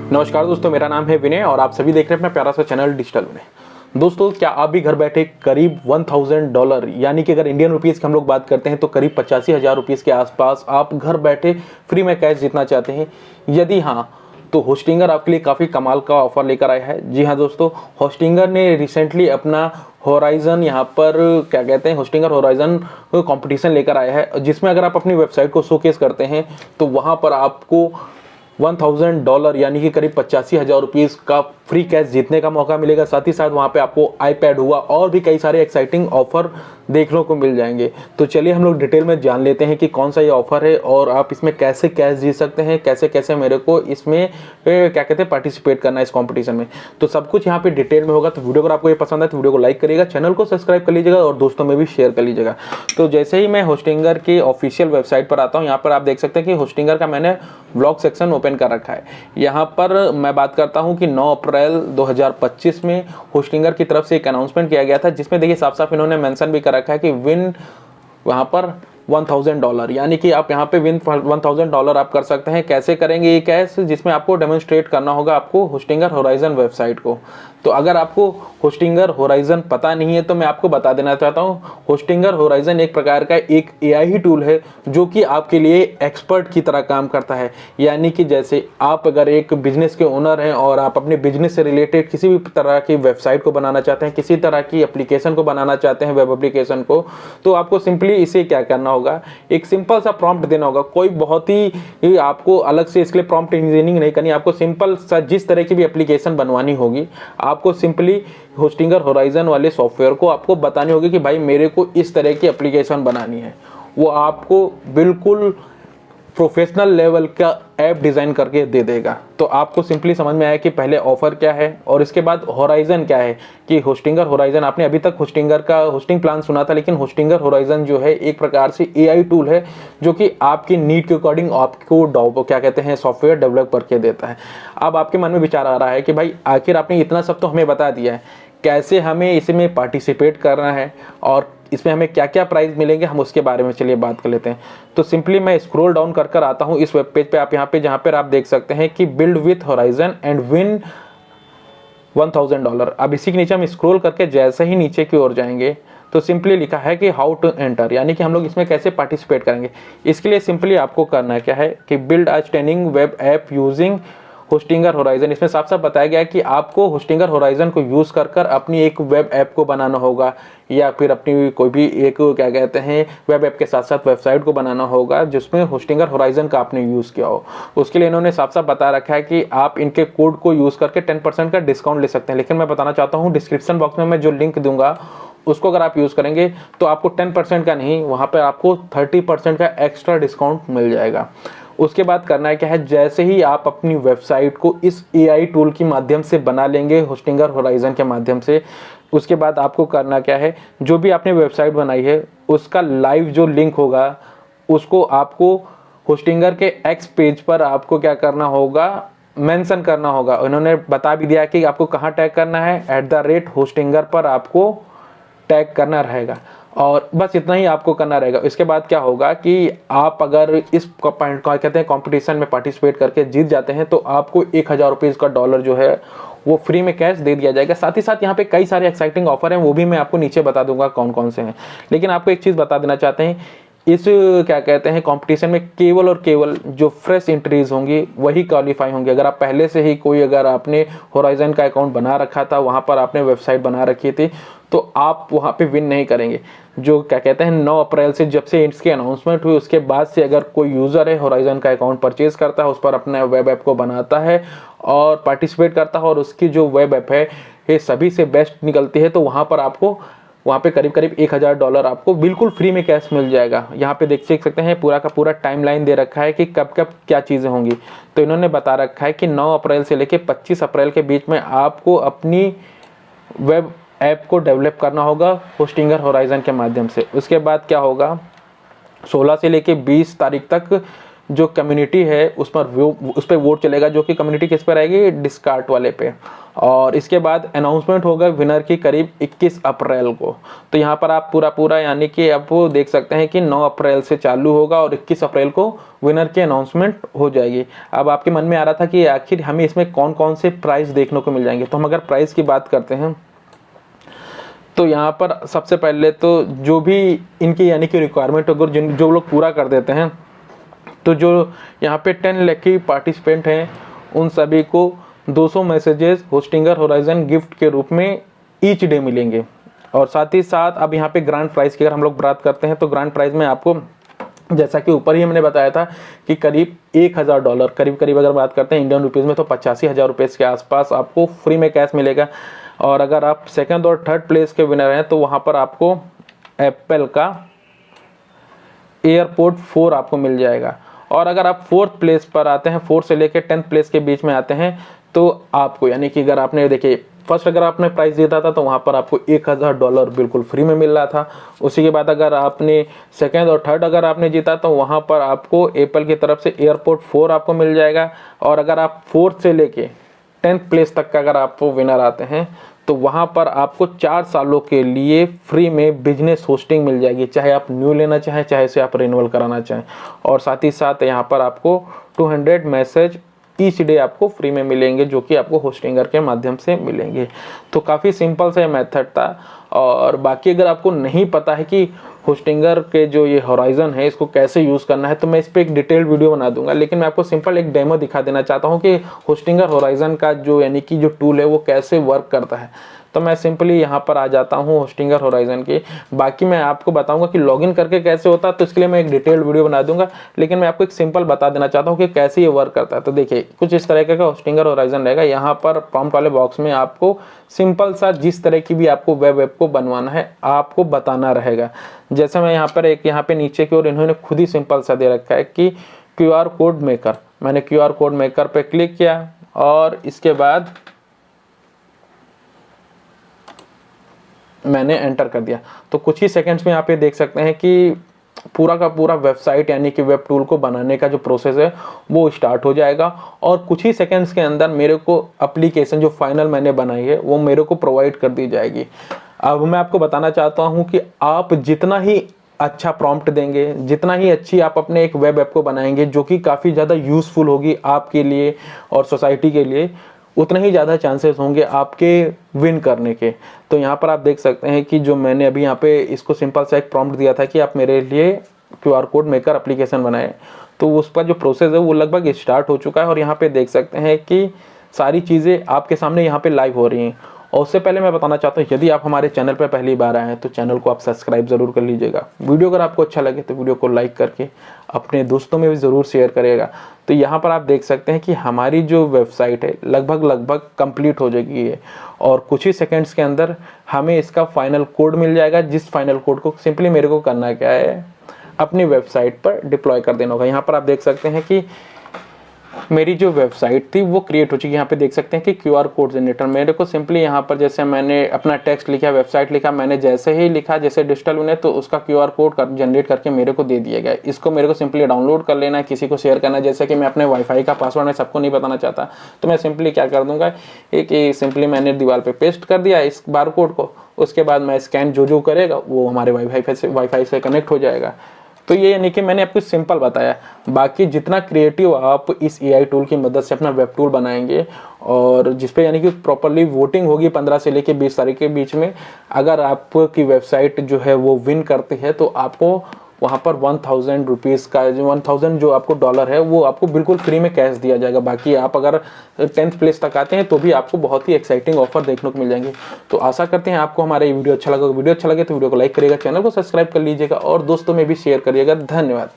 नमस्कार दोस्तों, मेरा नाम है विनय और आप सभी देख रहे हैं अपना प्यारा सा चैनल डिजिटल विनय। दोस्तों, क्या आप भी घर बैठे करीब $1000 यानी कि अगर इंडियन रुपीस की हम लोग बात करते हैं तो करीब 85,000 रुपीस के आसपास आप घर बैठे फ्री में कैश जीतना चाहते हैं? यदि हाँ, तो होस्टिंगर आपके लिए काफ़ी कमाल का ऑफर लेकर आया है। जी हाँ दोस्तों, होस्टिंगर ने रिसेंटली अपना होराइजन यहाँ पर क्या कहते हैं होस्टिंगर होराइजन कंपटीशन लेकर आया है, जिसमें अगर आप अपनी वेबसाइट को शोकेस करते हैं तो वहाँ पर आपको $1000 यानी कि करीब 85,000 रुपीज़ का फ्री कैश जीतने का मौका मिलेगा। साथ ही साथ वहाँ पे आपको आईपैड हुआ और भी कई सारे एक्साइटिंग ऑफर देखने को मिल जाएंगे। तो चलिए हम लोग डिटेल में जान लेते हैं कि कौन सा ये ऑफर है और आप इसमें कैसे कैश जीत सकते हैं, कैसे कैसे मेरे को इसमें क्या कहते हैं पार्टिसिपेट करना है इस कॉम्पिटिशन में। तो सब कुछ यहाँ पे डिटेल में होगा। तो वीडियो अगर आपको ये पसंद है तो वीडियो को लाइक करिएगा, चैनल को सब्सक्राइब कर लीजिएगा और दोस्तों में भी शेयर कर लीजिएगा। तो जैसे ही मैं होस्टिंगर की ऑफिशियल वेबसाइट पर आता हूँ, यहाँ पर आप देख सकते हैं कि होस्टिंगर का मैंने ब्लॉग सेक्शन ओपन कर रखा है। यहाँ पर मैं बात करता हूँ कि 9 अप्रैल 2025 में होस्टिंगर की तरफ से एक अनाउंसमेंट किया गया था, जिसमें देखिए साफ साफ इन्होंने मेंशन भी कर रखा है कि विन वहाँ पर $1000 यानी कि आप यहाँ पे विन $1000 आप कर सकते हैं। कैसे करेंगे ये कैश, जिसमें आपको डेमोन्स्ट्रेट करना होगा आपको होस्टिंगर होराइजन वेबसाइट को। तो अगर आपको होस्टिंगर होराइजन पता नहीं है तो मैं आपको बता देना चाहता हूँ, होस्टिंगर होराइजन एक प्रकार का एक AI टूल है जो कि आपके लिए एक्सपर्ट की तरह काम करता है। यानी कि जैसे आप अगर एक बिजनेस के ओनर हैं और आप अपने बिजनेस से रिलेटेड किसी भी तरह की वेबसाइट को बनाना चाहते हैं, किसी तरह की एप्लीकेशन को बनाना चाहते हैं, वेब एप्लीकेशन को, तो आपको सिंपली इसे क्या करना होगा, एक सिंपल सा प्रॉम्प्ट देना होगा। कोई बहुत ही आपको अलग से इसके लिए प्रॉम्प्ट इंजीनियरिंग नहीं करनी, आपको सिंपल सा जिस तरह की भी एप्लीकेशन बनवानी होगी आपको सिंपली होस्टिंगर होराइजन वाले सॉफ्टवेयर को आपको बतानी होगी कि भाई मेरे को इस तरह की एप्लीकेशन बनानी है। वो आपको बिल्कुल प्रोफेशनल लेवल का ऐप डिज़ाइन करके दे देगा। तो आपको सिंपली समझ में आया कि पहले ऑफर क्या है और इसके बाद होराइजन क्या है। कि होस्टिंगर होराइजन, आपने अभी तक होस्टिंगर का होस्टिंग प्लान सुना था, लेकिन होस्टिंगर होराइजन जो है एक प्रकार से AI टूल है जो कि आपकी नीड के अकॉर्डिंग आपको क्या कहते हैं सॉफ्टवेयर डेवलप करके देता है। अब आपके मन में विचार आ रहा है कि भाई आखिर आपने इतना सब तो हमें बता दिया है, कैसे हमें इसमें पार्टिसिपेट करना है और इसमें हमें क्या क्या प्राइस मिलेंगे, हम उसके बारे में चलिए बात कर लेते हैं। तो सिंपली मैं स्क्रॉल डाउन कर आता हूं इस वेब पेज पे। आप यहाँ पे जहाँ पर आप देख सकते हैं कि build with horizon and win $1000। अब इसी के नीचे हम स्क्रॉल करके जैसे ही नीचे की ओर जाएंगे तो सिंपली लिखा है कि हाउ टू एंटर, यानी कि हम लोग इसमें कैसे पार्टिसिपेट करेंगे। इसके लिए सिंपली आपको करना क्या है कि build a standing web app using Hostinger horizon. इसमें साफ साफ बताया गया है कि आपको होस्टिंगर होराइजन को यूज़ कर अपनी एक वेब ऐप को बनाना होगा या फिर अपनी कोई भी एक क्या कहते हैं वेब ऐप के साथ साथ वेबसाइट को बनाना होगा जिसमें होस्टिंगर होराइजन का आपने यूज़ किया हो। उसके लिए इन्होंने साफ साफ बता रखा है कि आप इनके कोड को यूज़ करके 10% का डिस्काउंट ले सकते हैं। लेकिन मैं बताना चाहता हूँ डिस्क्रिप्शन बॉक्स में मैं जो लिंक दूंगा उसको अगर आप यूज़ करेंगे तो आपको 10% का नहीं, वहाँ पर आपको 30% का एक्स्ट्रा डिस्काउंट मिल जाएगा। उसके बाद करना है क्या है, जैसे ही आप अपनी वेबसाइट को इस AI टूल के माध्यम से बना लेंगे होस्टिंगर होराइजन के माध्यम से, उसके बाद आपको करना क्या है, जो भी आपने वेबसाइट बनाई है उसका लाइव जो लिंक होगा उसको आपको होस्टिंगर के X पेज पर आपको क्या करना होगा, मेंशन करना होगा। उन्होंने बता भी दिया कि आपको कहाँ टैग करना है, @होस्टिंगर पर आपको टैग करना रहेगा और बस इतना ही आपको करना रहेगा। इसके बाद क्या होगा कि आप अगर इस कहते हैं कंपटीशन में पार्टिसिपेट करके जीत जाते हैं तो आपको $1000 रुपीज़ का डॉलर जो है वो फ्री में कैश दे दिया जाएगा। साथ ही साथ यहाँ पे कई सारे एक्साइटिंग ऑफर हैं, वो भी मैं आपको नीचे बता दूंगा कौन कौन से हैं। लेकिन आपको एक चीज़ बता देना चाहते हैं, इस क्या कहते हैं कंपटीशन में केवल और केवल जो फ्रेश एंट्रीज होंगी वही क्वालिफाई होंगे। अगर आप पहले से ही कोई अगर आपने होराइजन का अकाउंट बना रखा था, वहाँ पर आपने वेबसाइट बना रखी थी, तो आप वहाँ पे विन नहीं करेंगे। जो क्या कहते हैं 9 अप्रैल से जब से इसकी अनाउंसमेंट हुई उसके बाद से अगर कोई यूज़र है होराइजन का अकाउंट परचेज करता है, उस पर अपने वेब ऐप को बनाता है और पार्टिसिपेट करता है और उसकी जो वेब ऐप है ये सभी से बेस्ट निकलती है, तो वहाँ पर आपको वहाँ पे करीब करीब $1000 आपको बिल्कुल फ्री में कैश मिल जाएगा। यहाँ पे देख सकते हैं पूरा का पूरा टाइमलाइन दे रखा है कि कब कब क्या चीज़ें होंगी। तो इन्होंने बता रखा है कि 9 अप्रैल से लेके 25 अप्रैल के बीच में आपको अपनी वेब ऐप को डेवलप करना होगा होस्टिंगर होराइजन के माध्यम से। उसके बाद क्या होगा, 16 से लेके 20 तारीख तक जो कम्युनिटी है उस पर वोट चलेगा, जो कि कम्युनिटी किस पर आएगी, डिस्कार्ड वाले पे। और इसके बाद अनाउंसमेंट होगा विनर की करीब 21 अप्रैल को। तो यहाँ पर आप पूरा यानी कि आप देख सकते हैं कि 9 अप्रैल से चालू होगा और 21 अप्रैल को विनर की अनाउंसमेंट हो जाएगी। अब आपके मन में आ रहा था कि आखिर हमें इसमें कौन कौन से प्राइस देखने को मिल जाएंगे। तो हम अगर प्राइस की बात करते हैं तो यहाँ पर सबसे पहले तो जो भी इनकी यानी कि रिक्वायरमेंट अगर जो लोग पूरा कर देते हैं, तो जो यहाँ पे 10 लाख की पार्टिसिपेंट हैं उन सभी को 200 मैसेजेस होस्टिंगर होराइजन गिफ्ट के रूप में ईच डे मिलेंगे। और साथ ही साथ अब यहाँ पे ग्रांड प्राइस की अगर हम लोग बात करते हैं तो ग्रांड प्राइस में आपको, जैसा कि ऊपर ही हमने बताया था कि करीब $1000 करीब अगर बात करते हैं इंडियन रुपीज़ में तो 85,000 रुपये के आसपास आपको फ्री में कैश मिलेगा। और अगर आप सेकंड और थर्ड प्लेस के विनर हैं तो वहाँ पर आपको एप्पल का एयरपोर्ट 4 आपको मिल जाएगा। और अगर आप फोर्थ प्लेस पर आते हैं, 4 से लेकर 10th प्लेस के बीच में आते हैं तो आपको यानी कि अगर आपने देखिए फर्स्ट अगर आपने प्राइस जीता था तो वहाँ पर आपको $1000 बिल्कुल फ्री में मिल रहा था। उसी के बाद अगर आपने सेकंड और थर्ड अगर आपने जीता तो वहाँ पर आपको एप्पल की तरफ से एयरपोर्ट 4 आपको मिल जाएगा। और अगर आप 4th से लेके 10th प्लेस तक का अगर आप विनर आते हैं तो वहाँ पर आपको 4 सालों के लिए फ्री में बिजनेस होस्टिंग मिल जाएगी, चाहे आप न्यू लेना चाहें चाहे से आप रिन्यूअल कराना चाहें। और साथ ही साथ यहाँ पर आपको 200 मैसेज ईच डे आपको फ्री में मिलेंगे, जो कि आपको होस्टिंगर के माध्यम से मिलेंगे। तो काफ़ी सिंपल सा मेथड था। और बाकी अगर आपको नहीं पता है कि होस्टिंगर के जो ये होराइजन है इसको कैसे यूज़ करना है तो मैं इस पर एक डिटेल्ड वीडियो बना दूंगा, लेकिन मैं आपको सिंपल एक डेमो दिखा देना चाहता हूँ कि होस्टिंगर होराइजन का जो यानी कि जो टूल है वो कैसे वर्क करता है। तो मैं सिंपली यहाँ पर आ जाता हूँ होस्टिंगर होराइजन की। बाकी मैं आपको बताऊंगा कि लॉगिन करके कैसे होता है, तो इसके लिए मैं एक डिटेल्ड वीडियो बना दूंगा, लेकिन मैं आपको एक सिंपल बता देना चाहता हूँ कि कैसे ये वर्क करता है। तो देखिए कुछ इस तरह का होस्टिंगर होराइजन रहेगा। यहाँ पर प्रॉम्प्ट वाले बॉक्स में आपको सिंपल सा जिस तरह की भी आपको वेब ऐप को बनवाना है आपको बताना रहेगा। जैसे मैं यहाँ पर यहाँ पे नीचे की ओर इन्होंने खुद ही सिंपल सा दे रखा है कि QR कोड मेकर। मैंने QR कोड मेकर पे क्लिक किया और इसके बाद मैंने एंटर कर दिया। तो कुछ ही सेकंड्स में यहाँ पे देख सकते हैं कि पूरा का पूरा वेबसाइट यानी कि वेब टूल को बनाने का जो प्रोसेस है वो स्टार्ट हो जाएगा। और कुछ ही सेकंड्स के अंदर मेरे को एप्लीकेशन जो फाइनल मैंने बनाई है वो मेरे को प्रोवाइड कर दी जाएगी। अब मैं आपको बताना चाहता हूँ कि आप जितना ही अच्छा प्रॉम्प्ट देंगे, जितना ही अच्छी आप अपने एक वेब ऐप को बनाएंगे जो कि काफ़ी ज़्यादा यूज़फुल होगी आपके लिए और सोसाइटी के लिए, उतना ही ज़्यादा चांसेस होंगे आपके विन करने के। तो यहाँ पर आप देख सकते हैं कि जो मैंने अभी यहाँ पे इसको सिंपल सा एक प्रॉम्प्ट दिया था कि आप मेरे लिए QR कोड मेकर एप्लीकेशन बनाए, तो उसका जो प्रोसेस है वो लगभग स्टार्ट हो चुका है। और यहाँ पे देख सकते हैं कि सारी चीज़ें आपके सामने यहाँ पे लाइव हो रही हैं। और उससे पहले मैं बताना चाहता हूँ यदि आप हमारे चैनल पर पहली बार आए हैं तो चैनल को आप सब्सक्राइब ज़रूर कर लीजिएगा। वीडियो अगर आपको अच्छा लगे तो वीडियो को लाइक करके अपने दोस्तों में भी ज़रूर शेयर करिएगा। तो यहाँ पर आप देख सकते हैं कि हमारी जो वेबसाइट है लगभग कंप्लीट हो जाएगी है और कुछ ही सेकंड्स के अंदर हमें इसका फाइनल कोड मिल जाएगा, जिस फाइनल कोड को सिंपली मेरे को करना क्या है, अपनी वेबसाइट पर डिप्लॉय कर देना होगा। यहाँ पर आप देख सकते हैं कि मेरी जो वेबसाइट थी वो क्रिएट हो चुकी है। यहाँ पे देख सकते हैं कि QR कोड जनरेटर मेरे को सिंपली यहाँ पर जैसे मैंने अपना टेक्स्ट लिखा, वेबसाइट लिखा, मैंने जैसे ही लिखा जैसे डिजिटल उन्हें तो उसका QR कोड जनरेट करके मेरे को दे दिया गया। इसको मेरे को सिंपली डाउनलोड कर लेना है, किसी को शेयर करना है। जैसे कि मैं अपने वाईफाई का पासवर्ड मैं सबको नहीं बताना चाहता तो मैं सिंपली क्या कर दूंगा, एक सिंपली मैंने दीवार पर पेस्ट कर दिया इस बार कोड को। उसके बाद मैं स्कैन जो करेगा वो हमारे वाईफाई से कनेक्ट हो जाएगा। तो ये यानी कि मैंने आपको सिंपल बताया। बाकी जितना क्रिएटिव आप इस AI टूल की मदद से अपना वेब टूल बनाएंगे और जिसपे यानी कि प्रॉपरली वोटिंग होगी 15 से लेके 20 तारीख के बीच में, अगर आपकी वेबसाइट जो है वो विन करती है तो आपको वहाँ पर 1000 रुपीज़ का 1000 जो आपको डॉलर है वो आपको बिल्कुल फ्री में कैश दिया जाएगा। बाकी आप अगर 10th प्लेस तक आते हैं तो भी आपको बहुत ही एक्साइटिंग ऑफर देखने को मिल जाएंगे। तो आशा करते हैं आपको हमारा ये वीडियो अच्छा लगा। वीडियो अच्छा लगे तो वीडियो को लाइक करिएगा, चैनल को सब्सक्राइब कर लीजिएगा और दोस्तों में भी शेयर करिएगा। धन्यवाद।